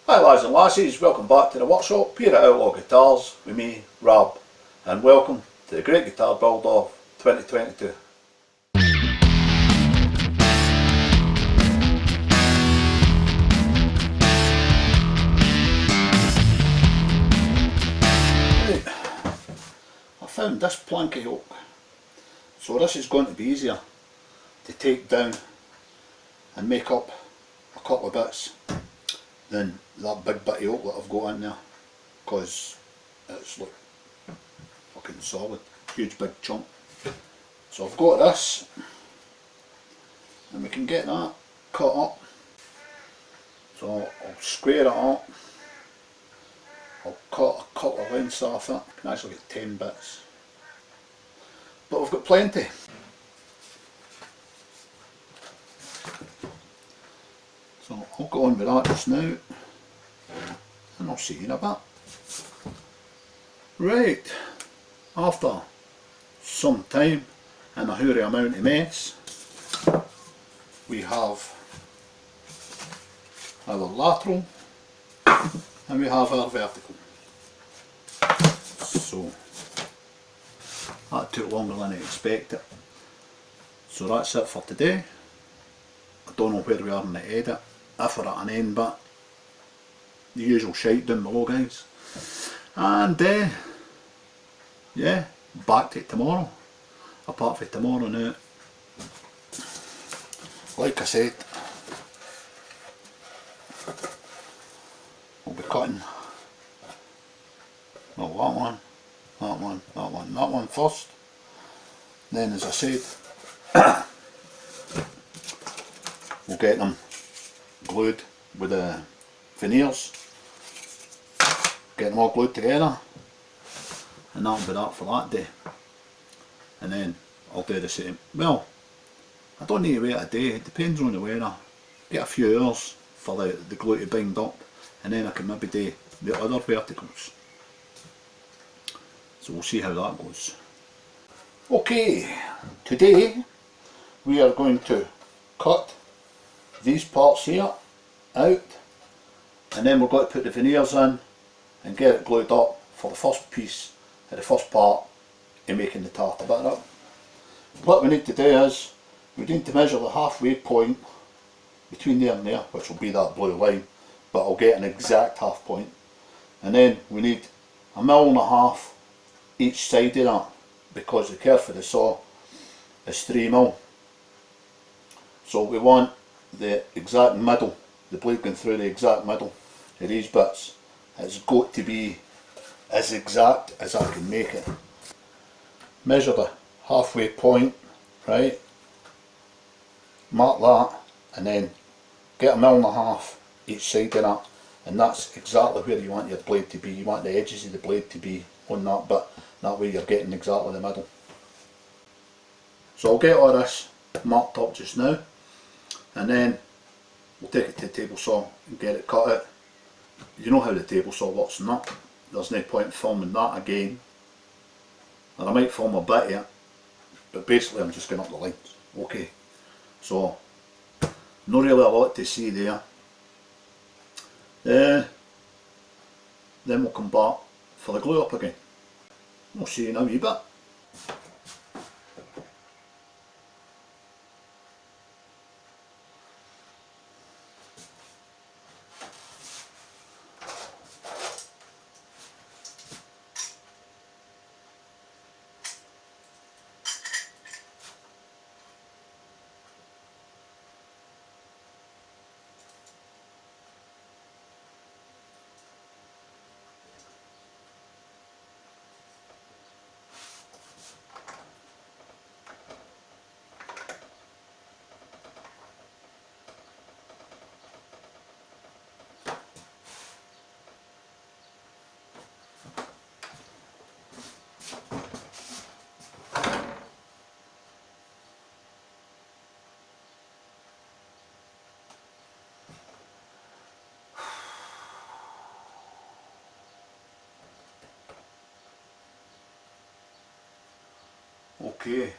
Hi lads and lassies, welcome back to the workshop here at Outlaw Guitars with me, Rab, and welcome to the Great Guitar Build of 2022. Right, I found this planky oak, so this is going to be easier to take down and make up a couple of bits than that big bit of oak that I've got in there, because it's like fucking solid, huge big chunk. So I've got this, and we can get that cut up. So I'll square it up, I'll cut a couple of lengths off it. I can actually get 10 bits, but we've got plenty. So I'll go on with that just now, and I'll see you in a bit. Right, after some time and a hairy amount of mess, we have our lateral and we have our vertical. So that took longer than I expected. So that's it for today. I don't know where we are in the edit, if we're at an end bit. The usual shite down below, guys. And yeah, back to it tomorrow. Apart from tomorrow now, like I said, we'll be cutting, well, that one first. Then, as I said, we'll get them glued with the veneers, get them all glued together, and that'll be that for that day. And then I'll do the same. Well, I don't need to wait a day, it depends on the weather. Get a few hours for the glue to bind up, and then I can maybe do the other verticals. So we'll see how that goes. Okay, today we are going to cut these parts here out, and then we're going to put the veneers in and get it glued up for the first piece, the first part in making the tartan bit up. What we need to do is, we need to measure the halfway point between there and there, which will be that blue line, but I'll get an exact half point. And then we need 1.5 mils each side of that, because the curve of the saw is 3 mil. So we want the exact middle, the blade going through the exact middle of these bits. It's got to be as exact as I can make it. Measure the halfway point, right, mark that, and then get 1.5 mils each side of that, and that's exactly where you want your blade to be. You want the edges of the blade to be on that bit, that way you're getting exactly the middle. So I'll get all this marked up just now, and then we'll take it to the table saw and get it cut out. You know how the table saw works and that. There's no point in filming that again. And I might film a bit here, but basically I'm just getting up the lines. Okay, so not really a lot to see there. Then we'll come back for the glue up again. We'll see you in a wee bit. Okay.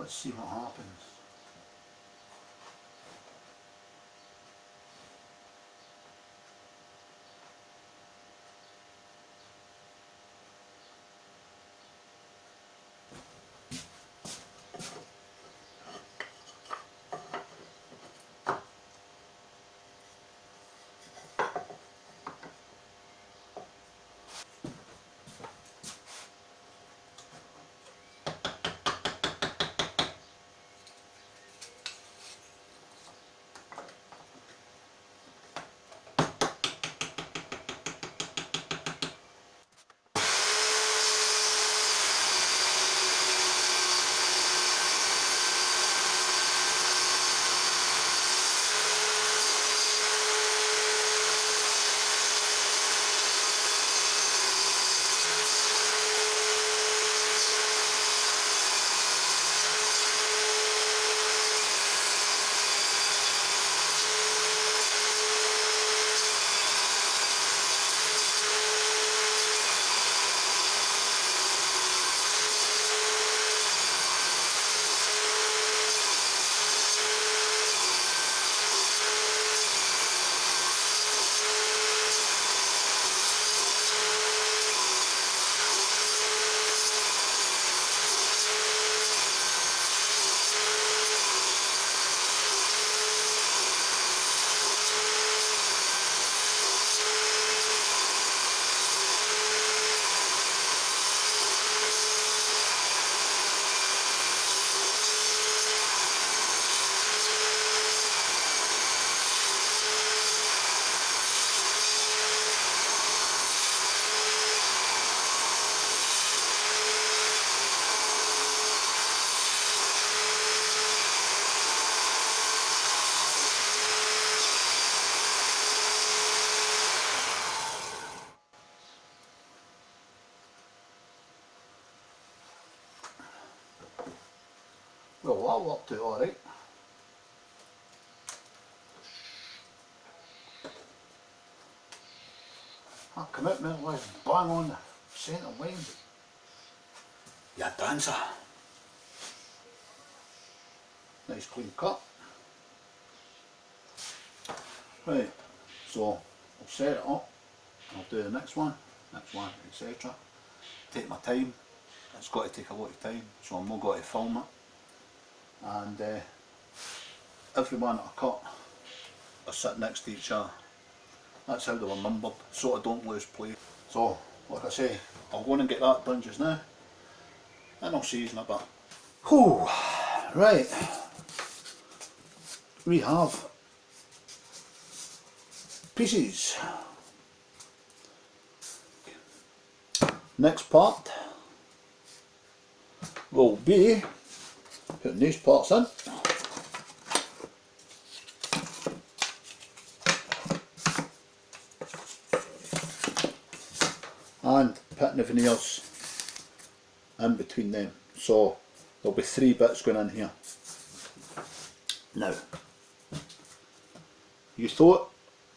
let's see what happens. Well, that worked out alright. That commitment was bang on the centre line. You dancer. Nice clean cut. Right, so I'll set it up, I'll do the next one, etc. Take my time. It's got to take a lot of time, so I'm not going to film it. And every one that I cut are sit next to each other. That's how they were numbered, so I don't lose play. So, like I say, I'll go in and get that done just now, and I'll see you in a bit. Whew, right, we have pieces. Next part will be putting these parts in. And putting the veneers in between them. So there'll be 3 bits going in here. Now, you thought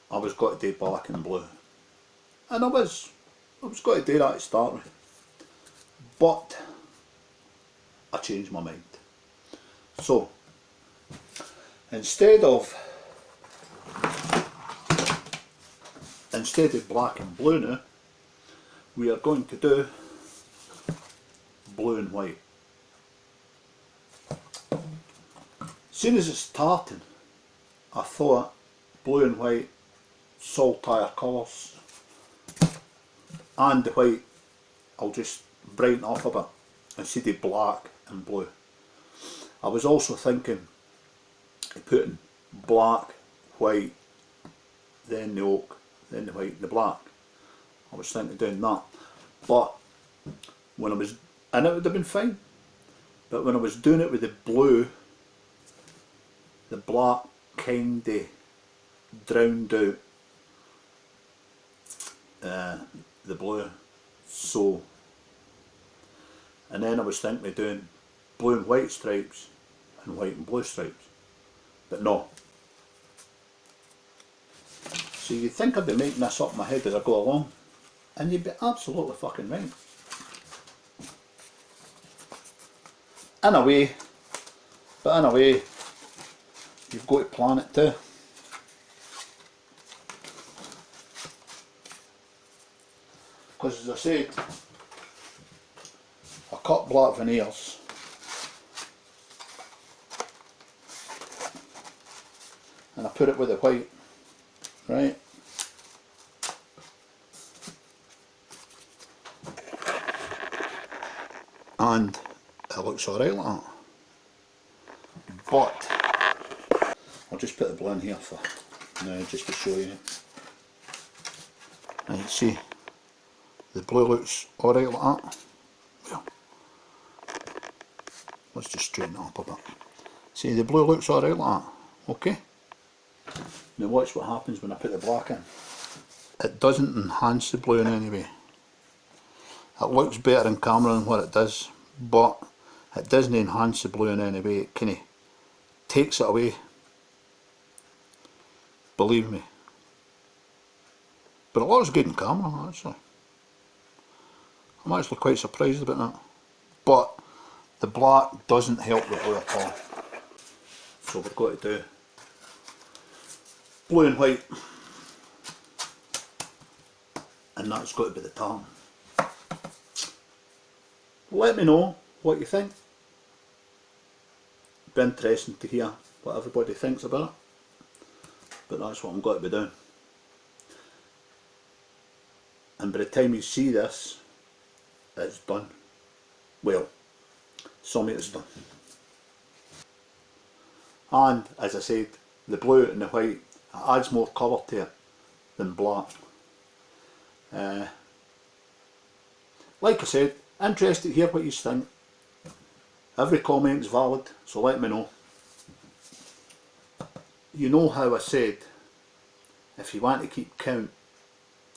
I was going to do black and blue. And I was going to do that to start with. But I changed my mind. So, instead of black and blue now, we are going to do blue and white. Soon as it's tartan, I thought blue and white, saltire colours, and the white I'll just brighten up a bit instead of black and blue. I was also thinking of putting black, white, then the oak, then the white, the black. I was thinking of doing that, but when I was, and it would have been fine, but when I was doing it with the blue, the black kind of drowned out the blue. So, and then I was thinking of doing blue and white stripes and white and blue stripes, but no. So you'd think I'd be making this up in my head as I go along, and you'd be absolutely fucking right. In a way, But in a way, you've got to plan it too. Because as I said, I cut black veneers and I put it with the white, right? And it looks alright like that. But I'll just put the blue in here for now, just to show you. Right, see, the blue looks alright like that. Well, let's just straighten it up a bit. See, the blue looks alright like that. Okay. Now watch what happens when I put the black in. It doesn't enhance the blue in any way. It looks better in camera than what it does, but it doesn't enhance the blue in any way. It kind of takes it away. Believe me. But it looks good in camera, actually. I'm actually quite surprised about that. But the black doesn't help the blue at all. So we've got to do blue and white. And that's got to be the tartan. Let me know what you think. It'd be interesting to hear what everybody thinks about it. But that's what I'm going to be doing. And by the time you see this, it's done. Well, some of it's done. And as I said, the blue and the white adds more colour to it than black. Like I said, interested to hear what you think. Every comment's valid, so let me know. You know how I said, if you want to keep count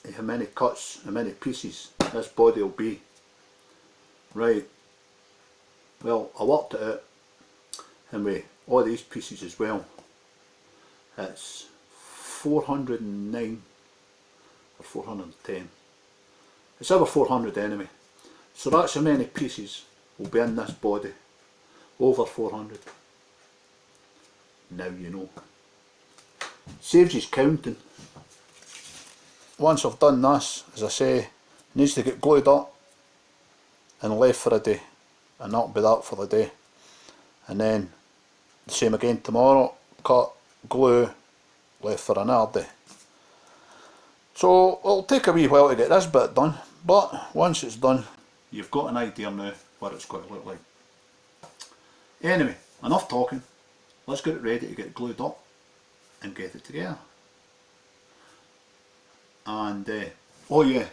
of how many cuts, how many pieces this body will be. Right, well I worked it out, and with all these pieces as well, it's 409 or 410. It's over 400 anyway. So that's how many pieces will be in this body. Over 400. Now you know. Saves you counting. Once I've done this, as I say, it needs to get glued up and left for a day, and that'll be that for the day. And then the same again tomorrow, cut, glue, left for another day. So it'll take a wee while to get this bit done, but once it's done, you've got an idea now what it's going to look like. Anyway, enough talking. Let's get it ready to get glued up and get it together. And oh yeah,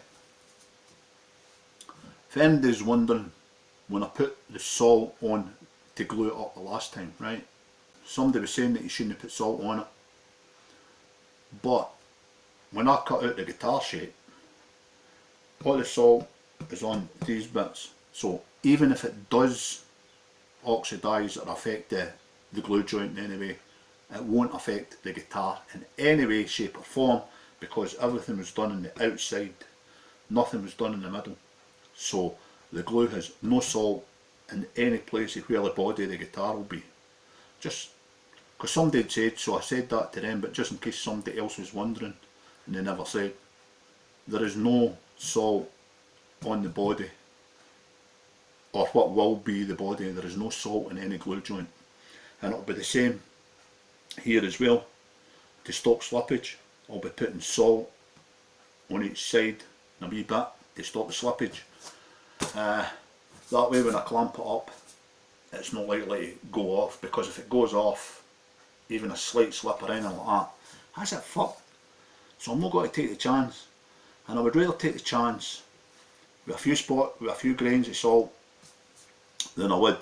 if anybody's wondering, when I put the salt on to glue it up the last time, right, somebody was saying that you shouldn't put salt on it, but when I cut out the guitar shape, all the salt is on these bits, so even if it does oxidise or affect the glue joint in any way, it won't affect the guitar in any way, shape or form, because everything was done on the outside, nothing was done in the middle. So the glue has no salt in any place where the body of the guitar will be. Just because somebody had said, so I said that to them, but just in case somebody else was wondering and they never said, there is no salt on the body, or what will be the body. There is no salt in any glue joint, and it'll be the same here as well. To stop slippage, I'll be putting salt on each side a wee bit to stop the slippage. That way when I clamp it up, it's not likely to go off, because if it goes off, even a slight slip or anything like that, that's it fucked. So I'm not going to take the chance, and I would rather take the chance with a few grains of salt than I would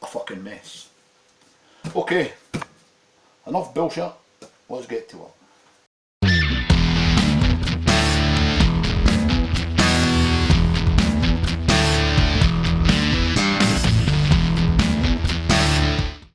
a fucking mess. Okay, enough bullshit, let's get to it.